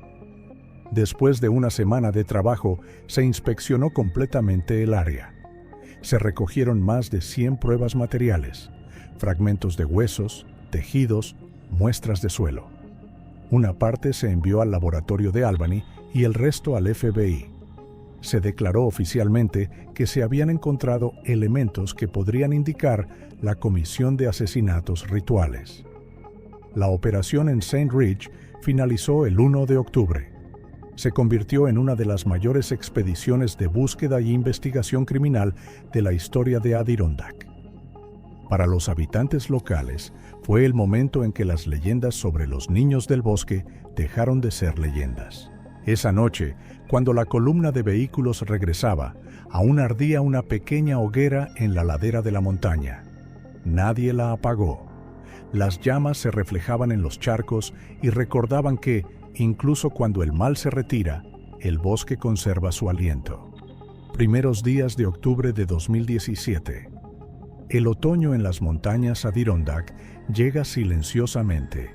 Después de una semana de trabajo, se inspeccionó completamente el área. Se recogieron más de 100 pruebas materiales, fragmentos de huesos, tejidos, muestras de suelo. Una parte se envió al laboratorio de Albany y el resto al FBI. Se declaró oficialmente que se habían encontrado elementos que podrían indicar la comisión de asesinatos rituales. La operación en St. Ridge finalizó el 1 de octubre. Se convirtió en una de las mayores expediciones de búsqueda y investigación criminal de la historia de Adirondack. Para los habitantes locales, fue el momento en que las leyendas sobre los niños del bosque dejaron de ser leyendas. Esa noche, cuando la columna de vehículos regresaba, aún ardía una pequeña hoguera en la ladera de la montaña. Nadie la apagó. Las llamas se reflejaban en los charcos y recordaban que, incluso cuando el mal se retira, el bosque conserva su aliento. Primeros días de octubre de 2017. El otoño en las montañas Adirondack llega silenciosamente.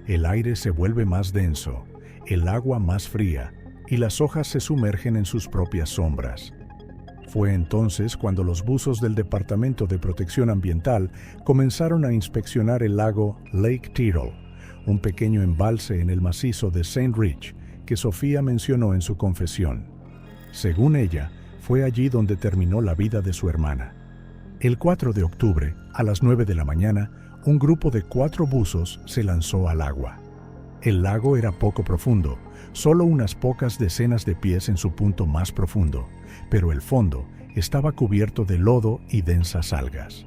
El aire se vuelve más denso, el agua más fría y las hojas se sumergen en sus propias sombras. Fue entonces cuando los buzos del Departamento de Protección Ambiental comenzaron a inspeccionar el lago Lake Tyrrell, un pequeño embalse en el macizo de St. Rich que Sofía mencionó en su confesión. Según ella, fue allí donde terminó la vida de su hermana. El 4 de octubre, a las 9 de la mañana, un grupo de 4 buzos se lanzó al agua. El lago era poco profundo, solo unas pocas decenas de pies en su punto más profundo, pero el fondo estaba cubierto de lodo y densas algas.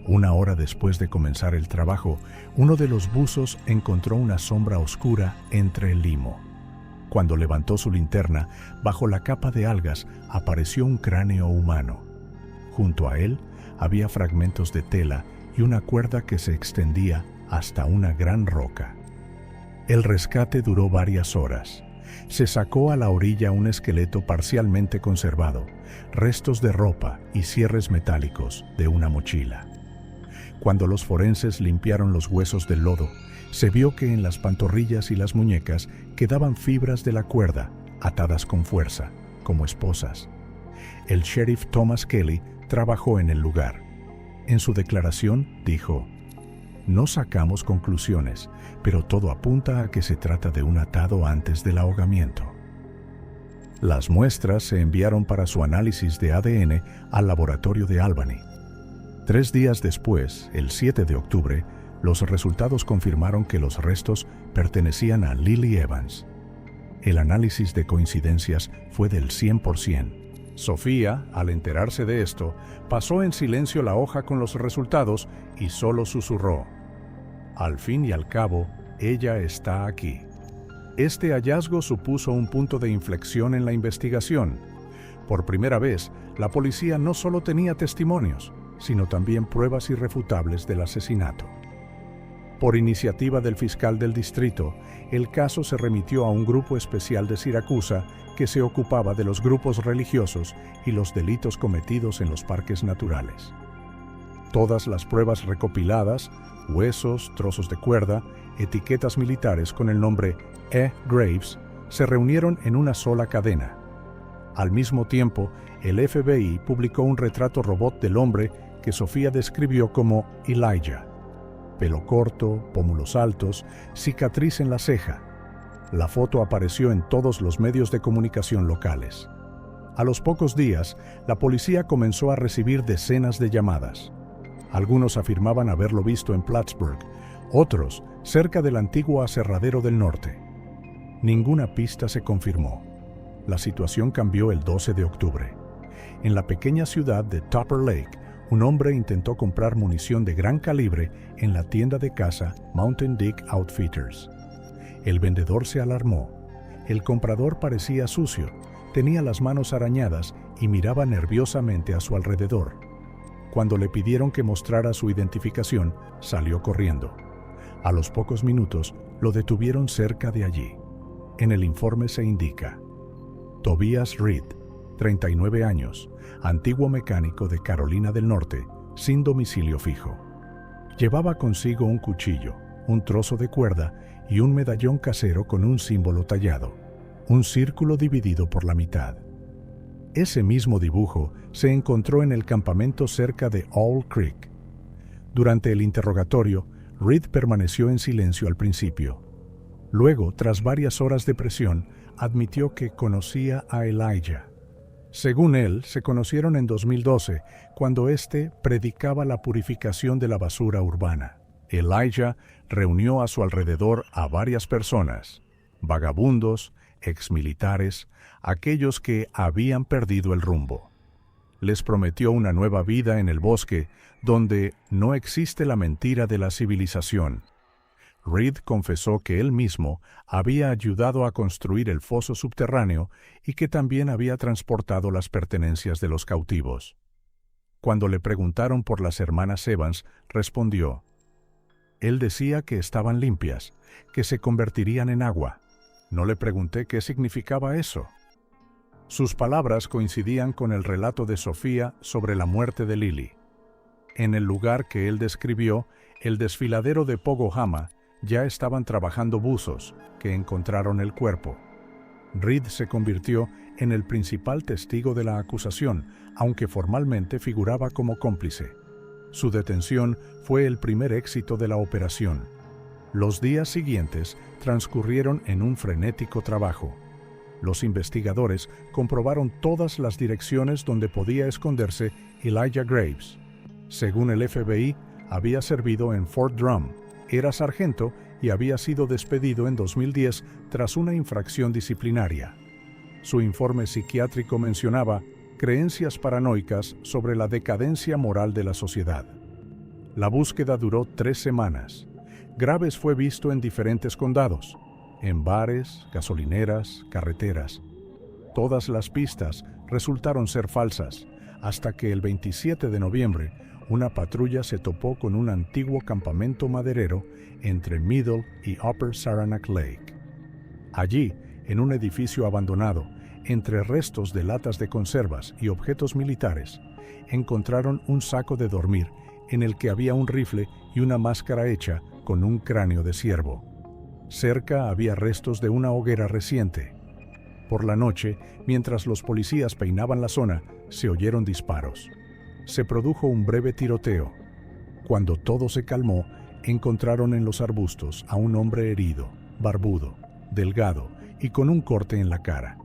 Una hora después de comenzar el trabajo, uno de los buzos encontró una sombra oscura entre el limo. Cuando levantó su linterna, bajo la capa de algas apareció un cráneo humano. Junto a él había fragmentos de tela y una cuerda que se extendía hasta una gran roca. El rescate duró varias horas. Se sacó a la orilla un esqueleto parcialmente conservado, restos de ropa y cierres metálicos de una mochila. Cuando los forenses limpiaron los huesos del lodo, se vio que en las pantorrillas y las muñecas quedaban fibras de la cuerda, atadas con fuerza, como esposas. El sheriff Thomas Kelly trabajó en el lugar. En su declaración dijo: "No sacamos conclusiones, pero todo apunta a que se trata de un atado antes del ahogamiento". Las muestras se enviaron para su análisis de ADN al laboratorio de Albany. 3 días después, el 7 de octubre, los resultados confirmaron que los restos pertenecían a Lily Evans. El análisis de coincidencias fue del 100%. Sofía, al enterarse de esto, pasó en silencio la hoja con los resultados y solo susurró: "Al fin y al cabo, ella está aquí". Este hallazgo supuso un punto de inflexión en la investigación. Por primera vez, la policía no solo tenía testimonios, sino también pruebas irrefutables del asesinato. Por iniciativa del fiscal del distrito, el caso se remitió a un grupo especial de Siracusa que se ocupaba de los grupos religiosos y los delitos cometidos en los parques naturales. Todas las pruebas recopiladas, huesos, trozos de cuerda, etiquetas militares con el nombre E. Graves, se reunieron en una sola cadena. Al mismo tiempo, el FBI publicó un retrato robot del hombre que Sofía describió como Elijah. Pelo corto, pómulos altos, cicatriz en la ceja. La foto apareció en todos los medios de comunicación locales. A los pocos días, la policía comenzó a recibir decenas de llamadas. Algunos afirmaban haberlo visto en Plattsburgh, otros cerca del antiguo aserradero del norte. Ninguna pista se confirmó. La situación cambió el 12 de octubre. En la pequeña ciudad de Tupper Lake, un hombre intentó comprar munición de gran calibre en la tienda de caza Mountain Dick Outfitters. El vendedor se alarmó. El comprador parecía sucio, tenía las manos arañadas y miraba nerviosamente a su alrededor. Cuando le pidieron que mostrara su identificación, salió corriendo. A los pocos minutos, lo detuvieron cerca de allí. En el informe se indica: Tobias Reed, 39 años, antiguo mecánico de Carolina del Norte, sin domicilio fijo. Llevaba consigo un cuchillo, un trozo de cuerda y un medallón casero con un símbolo tallado, un círculo dividido por la mitad. Ese mismo dibujo se encontró en el campamento cerca de Owl Creek. Durante el interrogatorio, Reed permaneció en silencio al principio. Luego, tras varias horas de presión, admitió que conocía a Elijah. Según él, se conocieron en 2012, cuando éste predicaba la purificación de la basura urbana. Elijah reunió a su alrededor a varias personas, vagabundos, exmilitares, aquellos que habían perdido el rumbo. Les prometió una nueva vida en el bosque, donde no existe la mentira de la civilización. Reed confesó que él mismo había ayudado a construir el foso subterráneo y que también había transportado las pertenencias de los cautivos. Cuando le preguntaron por las hermanas Evans, respondió: «Él decía que estaban limpias, que se convertirían en agua. No le pregunté qué significaba eso». Sus palabras coincidían con el relato de Sofía sobre la muerte de Lily. En el lugar que él describió, el desfiladero de Pogo Hamma, ya estaban trabajando buzos, que encontraron el cuerpo. Reed se convirtió en el principal testigo de la acusación, aunque formalmente figuraba como cómplice. Su detención fue el primer éxito de la operación. Los días siguientes transcurrieron en un frenético trabajo. Los investigadores comprobaron todas las direcciones donde podía esconderse Elijah Graves. Según el FBI, había servido en Fort Drum, era sargento y había sido despedido en 2010 tras una infracción disciplinaria. Su informe psiquiátrico mencionaba creencias paranoicas sobre la decadencia moral de la sociedad. La búsqueda duró 3 semanas. Graves fue visto en diferentes condados, en bares, gasolineras, carreteras. Todas las pistas resultaron ser falsas, hasta que el 27 de noviembre, una patrulla se topó con un antiguo campamento maderero entre Middle y Upper Saranac Lake. Allí, en un edificio abandonado, entre restos de latas de conservas y objetos militares, encontraron un saco de dormir en el que había un rifle y una máscara hecha con un cráneo de ciervo. Cerca había restos de una hoguera reciente. Por la noche, mientras los policías peinaban la zona, se oyeron disparos. Se produjo un breve tiroteo. Cuando todo se calmó, encontraron en los arbustos a un hombre herido, barbudo, delgado y con un corte en la cara.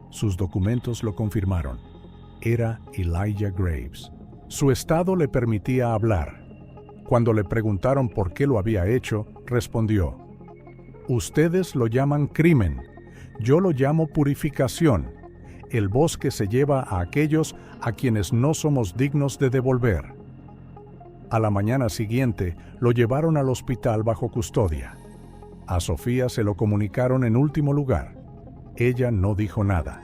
Sus documentos lo confirmaron. Era Elijah Graves. Su estado le permitía hablar. Cuando le preguntaron por qué lo había hecho, respondió: «Ustedes lo llaman crimen. Yo lo llamo purificación. El bosque se lleva a aquellos a quienes no somos dignos de devolver». A la mañana siguiente, lo llevaron al hospital bajo custodia. A Sofía se lo comunicaron en último lugar. Ella no dijo nada.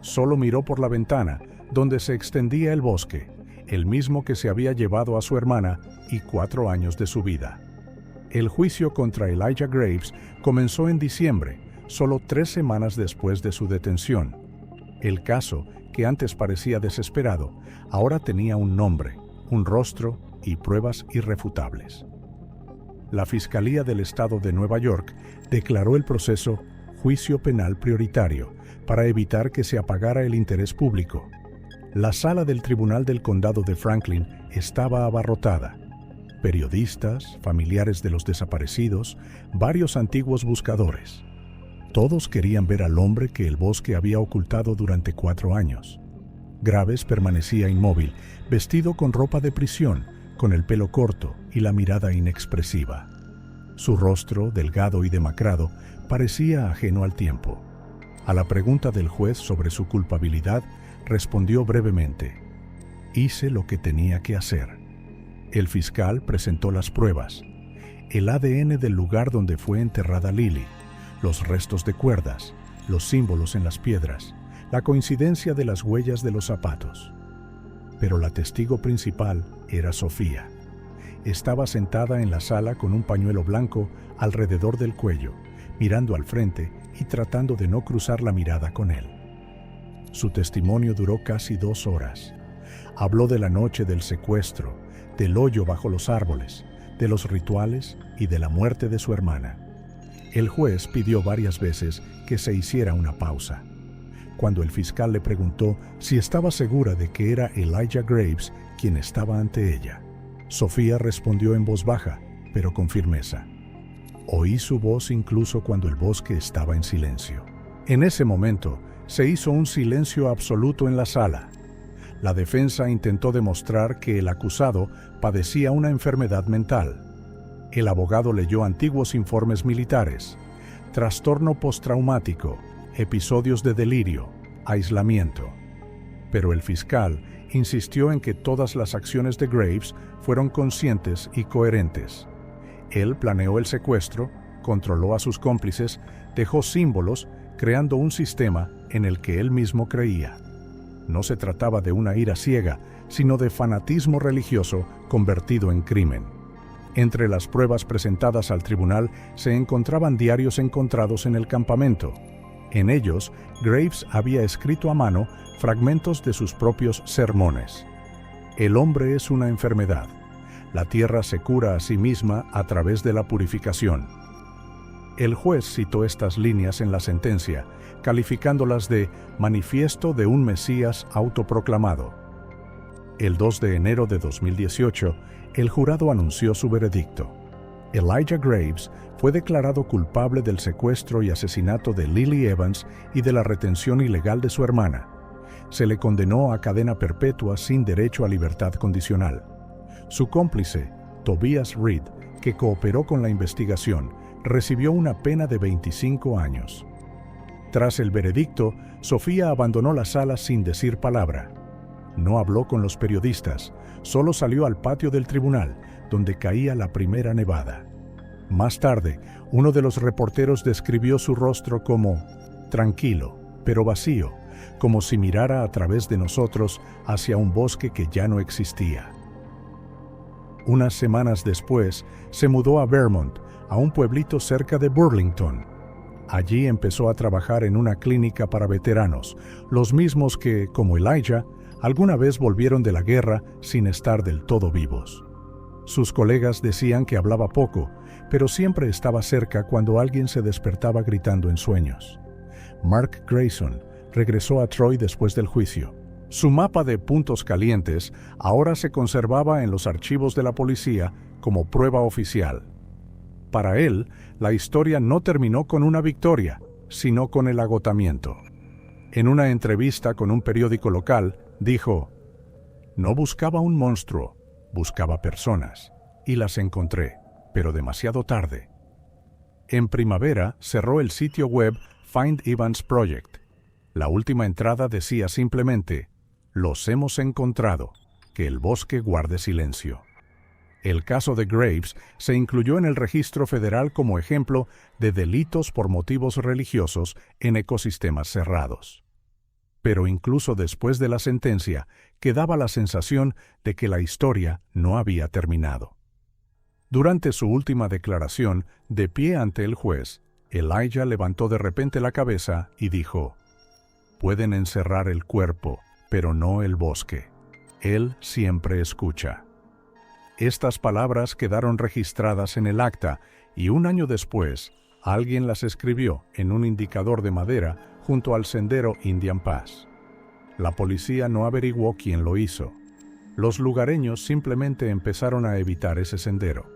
Solo miró por la ventana, donde se extendía el bosque, el mismo que se había llevado a su hermana y 4 años de su vida. El juicio contra Elijah Graves comenzó en diciembre, solo 3 semanas después de su detención. El caso, que antes parecía desesperado, ahora tenía un nombre, un rostro y pruebas irrefutables. La Fiscalía del Estado de Nueva York declaró el proceso juicio penal prioritario para evitar que se apagara el interés público. La sala del Tribunal del Condado de Franklin estaba abarrotada. Periodistas, familiares de los desaparecidos, varios antiguos buscadores. Todos querían ver al hombre que el bosque había ocultado durante 4 años. Graves permanecía inmóvil, vestido con ropa de prisión, con el pelo corto y la mirada inexpresiva. Su rostro, delgado y demacrado, parecía ajeno al tiempo. A la pregunta del juez sobre su culpabilidad, respondió brevemente: «Hice lo que tenía que hacer». El fiscal presentó las pruebas: el ADN del lugar donde fue enterrada Lily, los restos de cuerdas, los símbolos en las piedras, la coincidencia de las huellas de los zapatos. Pero la testigo principal era Sofía. Estaba sentada en la sala con un pañuelo blanco alrededor del cuello, mirando al frente y tratando de no cruzar la mirada con él. Su testimonio duró casi 2 horas. Habló de la noche del secuestro, del hoyo bajo los árboles, de los rituales y de la muerte de su hermana. El juez pidió varias veces que se hiciera una pausa. Cuando el fiscal le preguntó si estaba segura de que era Elijah Graves quien estaba ante ella, Sofía respondió en voz baja, pero con firmeza: «Oí su voz incluso cuando el bosque estaba en silencio». En ese momento, se hizo un silencio absoluto en la sala. La defensa intentó demostrar que el acusado padecía una enfermedad mental. El abogado leyó antiguos informes militares: trastorno postraumático, episodios de delirio, aislamiento. Pero el fiscal insistió en que todas las acciones de Graves fueron conscientes y coherentes. Él planeó el secuestro, controló a sus cómplices, dejó símbolos, creando un sistema en el que él mismo creía. No se trataba de una ira ciega, sino de fanatismo religioso convertido en crimen. Entre las pruebas presentadas al tribunal se encontraban diarios encontrados en el campamento. En ellos, Graves había escrito a mano fragmentos de sus propios sermones. El hombre es una enfermedad. La tierra se cura a sí misma a través de la purificación. El juez citó estas líneas en la sentencia, calificándolas de manifiesto de un Mesías autoproclamado. El 2 de enero de 2018, el jurado anunció su veredicto. Elijah Graves fue declarado culpable del secuestro y asesinato de Lily Evans y de la retención ilegal de su hermana. Se le condenó a cadena perpetua sin derecho a libertad condicional. Su cómplice, Tobias Reed, que cooperó con la investigación, recibió una pena de 25 años. Tras el veredicto, Sofía abandonó la sala sin decir palabra. No habló con los periodistas, solo salió al patio del tribunal, donde caía la primera nevada. Más tarde, uno de los reporteros describió su rostro como tranquilo, pero vacío, como si mirara a través de nosotros hacia un bosque que ya no existía. Unas semanas después, se mudó a Vermont, a un pueblito cerca de Burlington. Allí empezó a trabajar en una clínica para veteranos, los mismos que, como Elijah, alguna vez volvieron de la guerra sin estar del todo vivos. Sus colegas decían que hablaba poco, pero siempre estaba cerca cuando alguien se despertaba gritando en sueños. Mark Grayson regresó a Troy después del juicio. Su mapa de puntos calientes ahora se conservaba en los archivos de la policía como prueba oficial. Para él, la historia no terminó con una victoria, sino con el agotamiento. En una entrevista con un periódico local, dijo: «No buscaba un monstruo, buscaba personas, y las encontré, pero demasiado tarde». En primavera cerró el sitio web Find Evans Project. La última entrada decía simplemente: «Los hemos encontrado, que el bosque guarde silencio». El caso de Graves se incluyó en el registro federal como ejemplo de delitos por motivos religiosos en ecosistemas cerrados. Pero incluso después de la sentencia, quedaba la sensación de que la historia no había terminado. Durante su última declaración, de pie ante el juez, Elijah levantó de repente la cabeza y dijo: «Pueden encerrar el cuerpo, pero no el bosque. Él siempre escucha». Estas palabras quedaron registradas en el acta y un año después, alguien las escribió en un indicador de madera junto al sendero Indian Pass. La policía no averiguó quién lo hizo. Los lugareños simplemente empezaron a evitar ese sendero.